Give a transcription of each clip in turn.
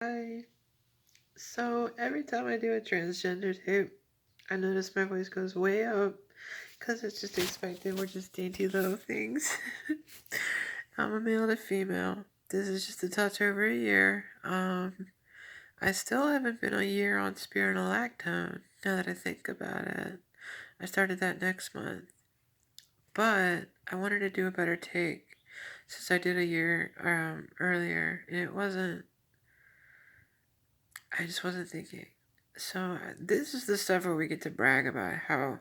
Hi. So every time I do a transgender tape, I notice my voice goes way up because it's just expected. We're just dainty little things. I'm a male to female. This is just a touch over a year. I still haven't been a year on spironolactone now that I think about it. I started that next month. But I wanted to do a better take since I did a year earlier. And I just wasn't thinking. So this is the stuff where we get to brag about how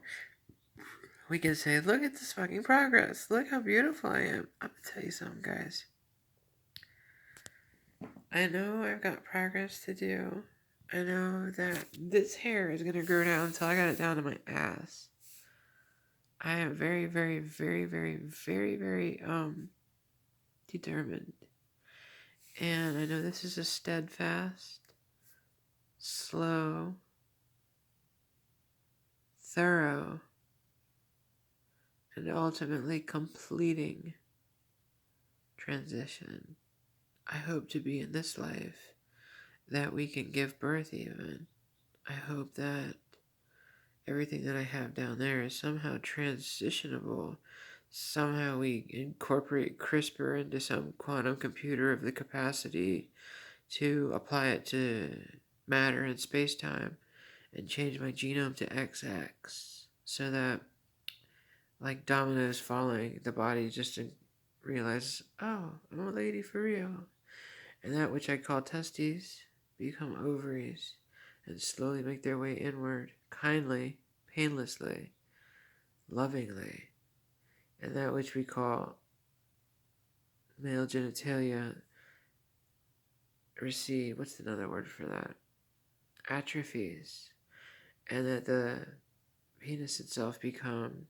we can say, look at this fucking progress. Look how beautiful I am. I'm gonna tell you something, guys. I know I've got progress to do. I know that this hair is gonna grow down until I got it down to my ass. I am very, very, very, very, very, very determined. And I know this is a steadfast, slow, thorough, and ultimately completing transition. I hope to be in this life that we can give birth even. I hope that everything that I have down there is somehow transitionable. Somehow we incorporate CRISPR into some quantum computer of the capacity to apply it to matter and space-time and change my genome to XX so that, like dominoes falling, the body just realizes, oh, I'm a lady for real. And that which I call testes become ovaries and slowly make their way inward, kindly, painlessly, lovingly. And that which we call male genitalia recede, what's another word for that? Atrophies. And that the penis itself become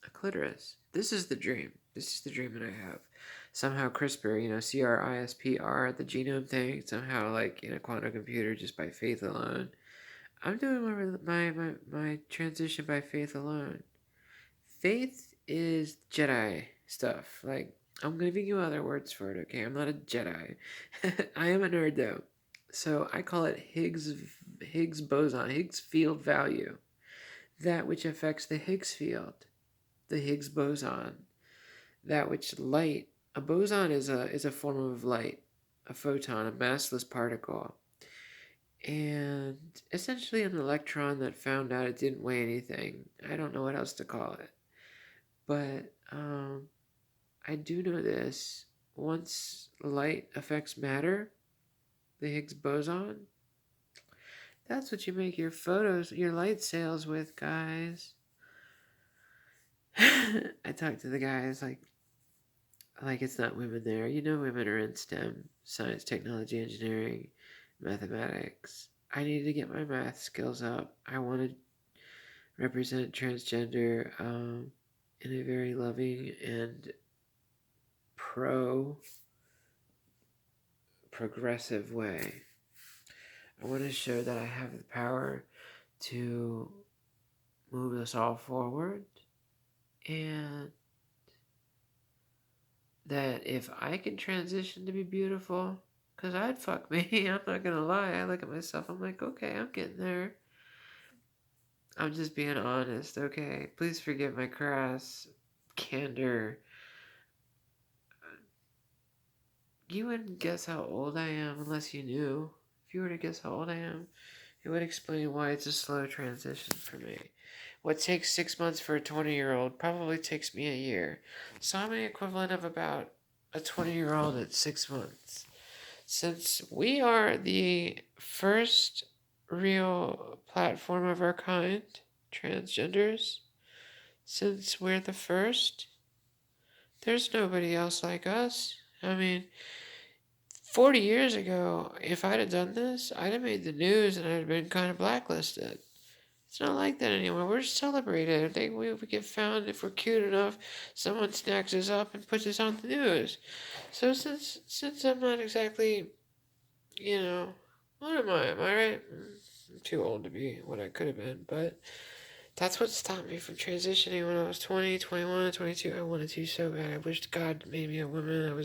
a clitoris. This is the dream. This is the dream that I have. Somehow CRISPR, CRISPR, the genome thing, somehow like in a quantum computer just by faith alone. I'm doing my transition by faith alone. Faith is Jedi stuff. Like, I'm giving you other words for it, okay? I'm not a Jedi. I am a nerd though. So I call it Higgs boson, Higgs field value. That which affects the Higgs field, the Higgs boson. That which light, a boson is a form of light, a photon, a massless particle. And essentially an electron that found out it didn't weigh anything. I don't know what else to call it. But I do know this. Once light affects matter, the Higgs boson, that's what you make your photos, your light sails with, guys. I talked to the guys like it's not women there. You know women are in STEM, science, technology, engineering, mathematics. I need to get my math skills up. I want to represent transgender in a very loving and progressive way. I want to show that I have the power to move us all forward, and that if I can transition to be beautiful, because I'd fuck me, I'm not gonna lie. I look at myself, I'm like, okay, I'm getting there. I'm just being honest, okay? Please forgive my crass candor. You wouldn't guess how old I am unless you knew. If you were to guess how old I am, it would explain why it's a slow transition for me. What takes 6 months for a 20-year-old probably takes me a year. So I'm the equivalent of about a 20-year-old at 6 months. Since we are the first real platform of our kind, transgenders, since we're the first, there's nobody else like us. I mean, 40 years ago, if I'd have done this, I'd have made the news and I'd have been kind of blacklisted. It's not like that anymore. We're celebrated. I think we get found if we're cute enough. Someone snacks us up and puts us on the news. So since I'm not exactly, what am I? Am I right? I'm too old to be what I could have been, but that's what stopped me from transitioning when I was 20, 21, 22. I wanted to so bad. I wished God made me a woman.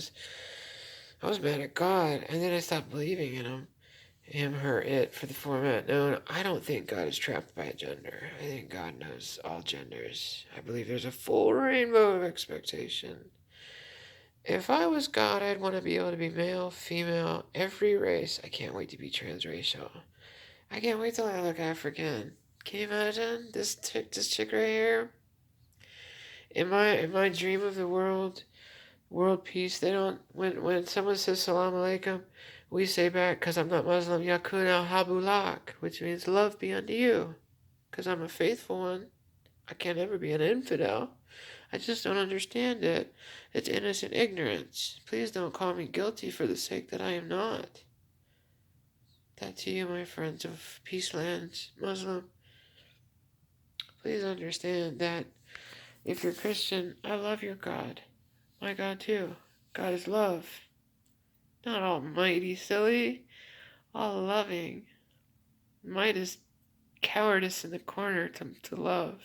I was mad at God, and then I stopped believing in him, her, it for the format. No, I don't think God is trapped by a gender. I think God knows all genders. I believe there's a full rainbow of expectation. If I was God, I'd want to be able to be male, female, every race. I can't wait to be transracial. I can't wait till I look African. Can you imagine this chick right here? In my dream of the world peace, they don't, when someone says salam alaikum, we say back, because I'm not Muslim, yakun al habulak, which means love be unto you, because I'm a faithful one. I can't ever be an infidel. I just don't understand it. It's innocent ignorance. Please don't call me guilty for the sake that I am not. That to you, my friends of peace lands, Muslim. Please understand that if you're Christian, I love your God. My God too. God is love. Not almighty, silly. All loving. Might is cowardice in the corner to love.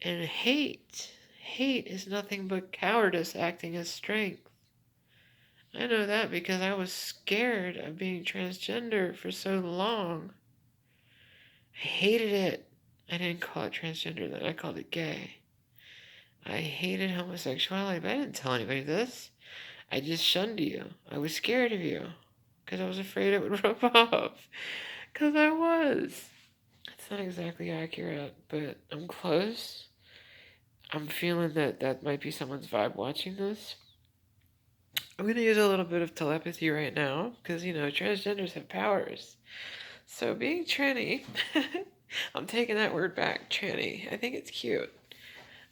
And hate is nothing but cowardice acting as strength. I know that because I was scared of being transgender for so long. I hated it. I didn't call it transgender then, I called it gay. I hated homosexuality, but I didn't tell anybody this. I just shunned you. I was scared of you because I was afraid it would rub off. Because I was. It's not exactly accurate, but I'm close. I'm feeling that might be someone's vibe watching this. I'm going to use a little bit of telepathy right now because, transgenders have powers. So being tranny, I'm taking that word back, tranny. I think it's cute.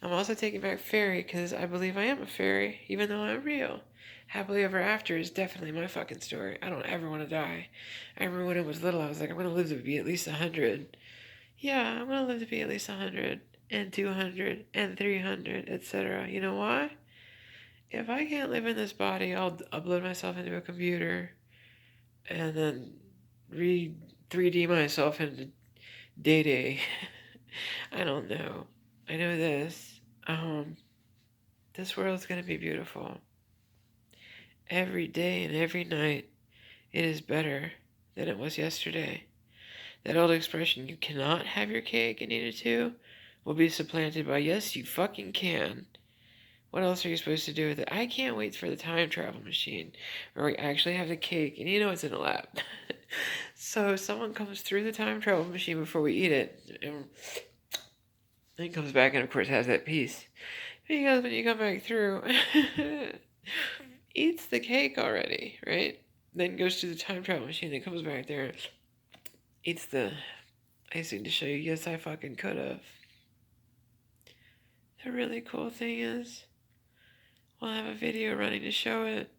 I'm also taking back fairy because I believe I am a fairy, even though I'm real. Happily ever after is definitely my fucking story. I don't ever want to die. I remember when I was little, I was like, I'm going to live to be at least 100. Yeah, I'm going to live to be at least 100 and 200 and 300, etc. You know why? If I can't live in this body, I'll upload myself into a computer and then 3D myself into Day. I don't know. I know this. This world's gonna be beautiful. Every day and every night, it is better than it was yesterday. That old expression, you cannot have your cake and eat it too, will be supplanted by, yes, you fucking can. What else are you supposed to do with it? I can't wait for the time travel machine where we actually have the cake and it's in a lab. So someone comes through the time travel machine before we eat it and then comes back and of course has that piece. Because when you come back through, eats the cake already, right? Then goes to the time travel machine and comes back there, eats the icing to show you, yes, I fucking could have. The really cool thing is, we'll have a video running to show it.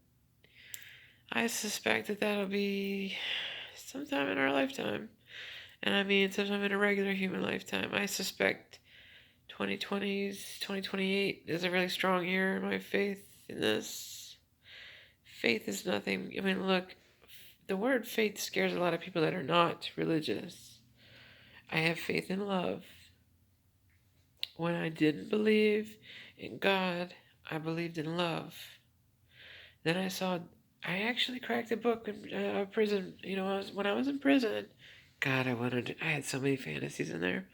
I suspect that that'll be sometime in our lifetime. And I mean sometime in a regular human lifetime. I suspect 2028 is a really strong year in my faith in this. Faith is nothing. I mean, look, the word faith scares a lot of people that are not religious. I have faith in love. When I didn't believe in God, I believed in love. Then I actually cracked a book in prison. When I was in prison, God, I had so many fantasies in there.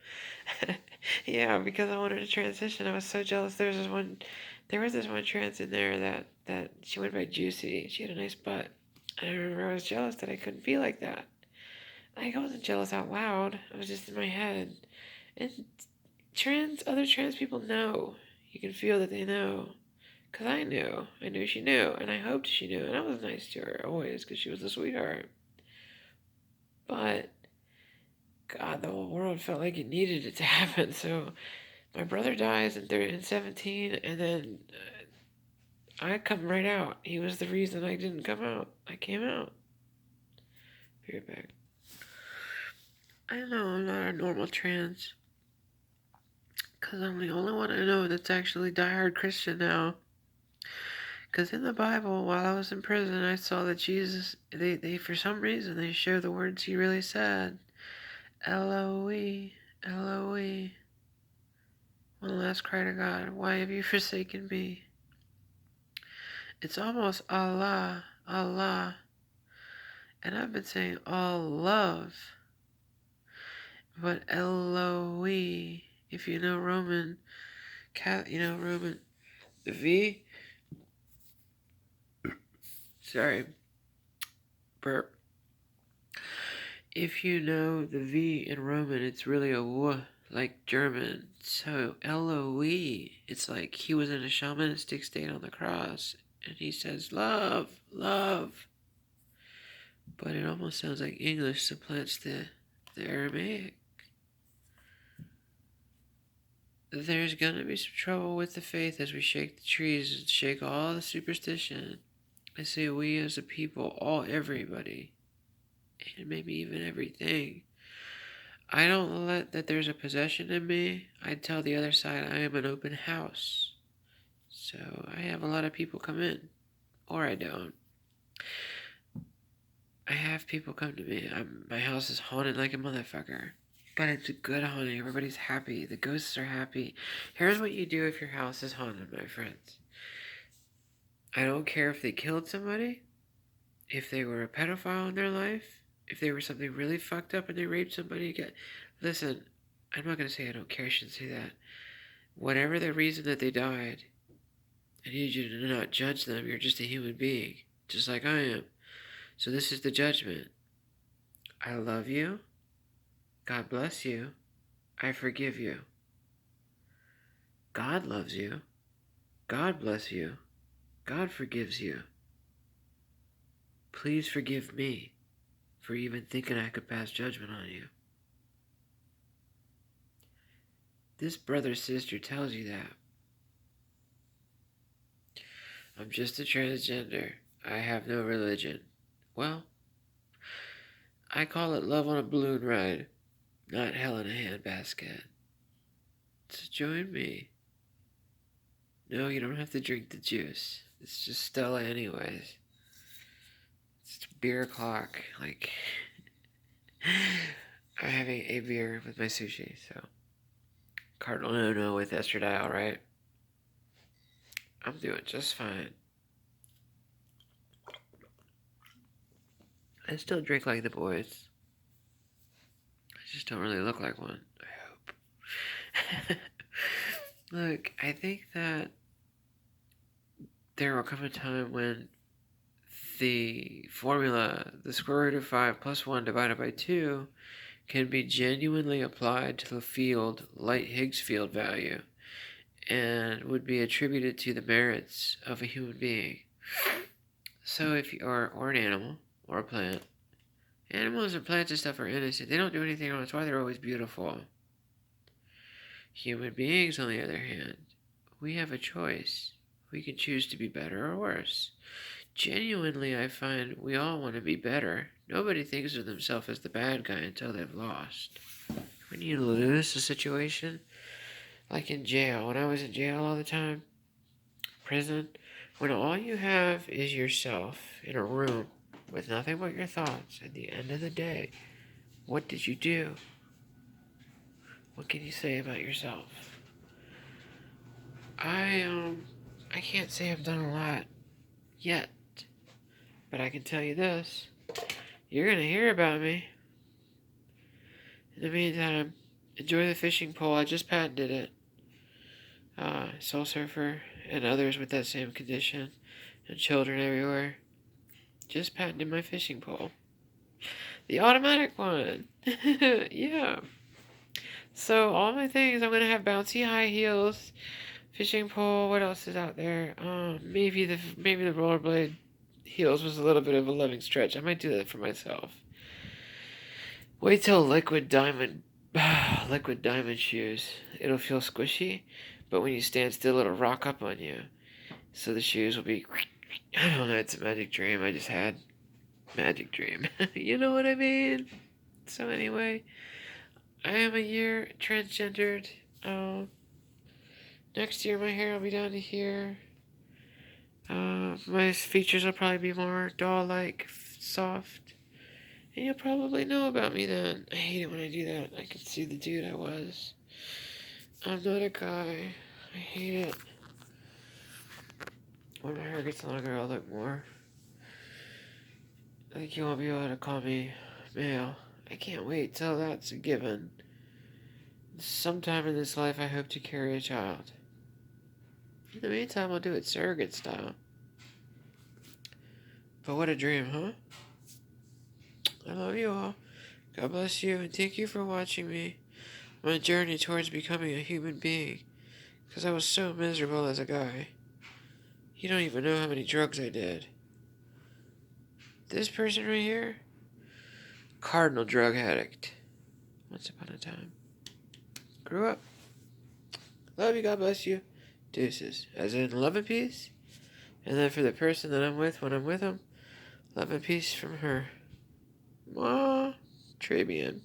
Yeah, because I wanted to transition. I was so jealous. There was this one trans in there that she went by Juicy. She had a nice butt. And I remember I was jealous that I couldn't be like that. Like, I wasn't jealous out loud. I was just in my head. And other trans people know. You can feel that they know. Because I knew. I knew she knew. And I hoped she knew. And I was nice to her always because she was a sweetheart. But, God, the whole world felt like it needed it to happen. So, my brother dies in 17. And then I come right out. He was the reason I didn't come out. I came out. Be right back. I know I'm not a normal trans. Because I'm the only one I know that's actually diehard Christian now. Because in the Bible, while I was in prison, I saw that Jesus, they for some reason, they show the words he really said. Eloi, Eloi. One last cry to God, why have you forsaken me? It's almost Allah, Allah. And I've been saying all love. But Eloe, if you know Roman, Roman, the V, sorry, burp. If you know the V in Roman, it's really a W, like German. So Eloe, it's like he was in a shamanistic state on the cross, and he says, love, love. But it almost sounds like English supplants the Aramaic. There's gonna be some trouble with the faith as we shake the trees and shake all the superstition. I say we as a people, everybody, and maybe even everything. I don't let that there's a possession in me. I tell the other side I am an open house. So I have a lot of people come in, or I don't. I have people come to me. My house is haunted like a motherfucker. But it's a good haunting. Everybody's happy. The ghosts are happy. Here's what you do if your house is haunted, my friends. I don't care if they killed somebody, if they were a pedophile in their life, if they were something really fucked up and they raped somebody again. Listen, I'm not going to say I don't care. I shouldn't say that. Whatever the reason that they died, I need you to not judge them. You're just a human being, just like I am. So this is the judgment. I love you. God bless you. I forgive you. God loves you. God bless you. God forgives you. Please forgive me for even thinking I could pass judgment on you. This brother sister tells you that. I'm just a transgender. I have no religion. Well, I call it love on a balloon ride, not hell in a handbasket. So join me. No, you don't have to drink the juice. It's just Stella anyways. It's beer o'clock. Like, I'm having a beer with my sushi, so. Cardinal no with estradiol, right? I'm doing just fine. I still drink like the boys. I just don't really look like one, I hope. Look, I think that there will come a time when the formula, the square root of 5 plus 1 divided by 2, can be genuinely applied to the field, light Higgs field value, and would be attributed to the merits of a human being. So if you are, or an animal, or a plant, animals and plants and stuff are innocent. They don't do anything wrong. That's why they're always beautiful. Human beings, on the other hand, we have a choice. We can choose to be better or worse. Genuinely, I find we all want to be better. Nobody thinks of themselves as the bad guy until they've lost. When you lose a situation, like in jail, when I was in jail all the time, prison, when all you have is yourself in a room with nothing but your thoughts, at the end of the day, what did you do? What can you say about yourself? I can't say I've done a lot yet, but I can tell you this. You're gonna hear about me. In the meantime, enjoy the fishing pole. I just patented it. Soul Surfer and others with that same condition, and children everywhere. Just patented my fishing pole. The automatic one. Yeah. So all my things, I'm gonna have bouncy high heels, fishing pole. What else is out there? Maybe the rollerblade heels was a little bit of a loving stretch. I might do that for myself. Wait till liquid diamond shoes. It'll feel squishy, but when you stand still, it'll rock up on you. So the shoes will be. I don't know. It's a magic dream I just had. Magic dream. You know what I mean? So anyway, I am a year transgendered. Next year my hair will be down to here. My features will probably be more doll-like, soft. And you'll probably know about me then. I hate it when I do that. I can see the dude I was. I'm not a guy. I hate it. When my hair gets longer, I'll look more. Like, you won't be able to call me male. I can't wait till that's a given. Sometime in this life, I hope to carry a child. In the meantime, I'll do it surrogate style. But what a dream, huh? I love you all. God bless you, and thank you for watching me. My journey towards becoming a human being. Because I was so miserable as a guy. You don't even know how many drugs I did. This person right here, cardinal drug addict. Once upon a time. Grew up. Love you, God bless you. Deuces. As in love and peace. And then for the person that I'm with when I'm with them, love and peace from her. Mwah. Très bien.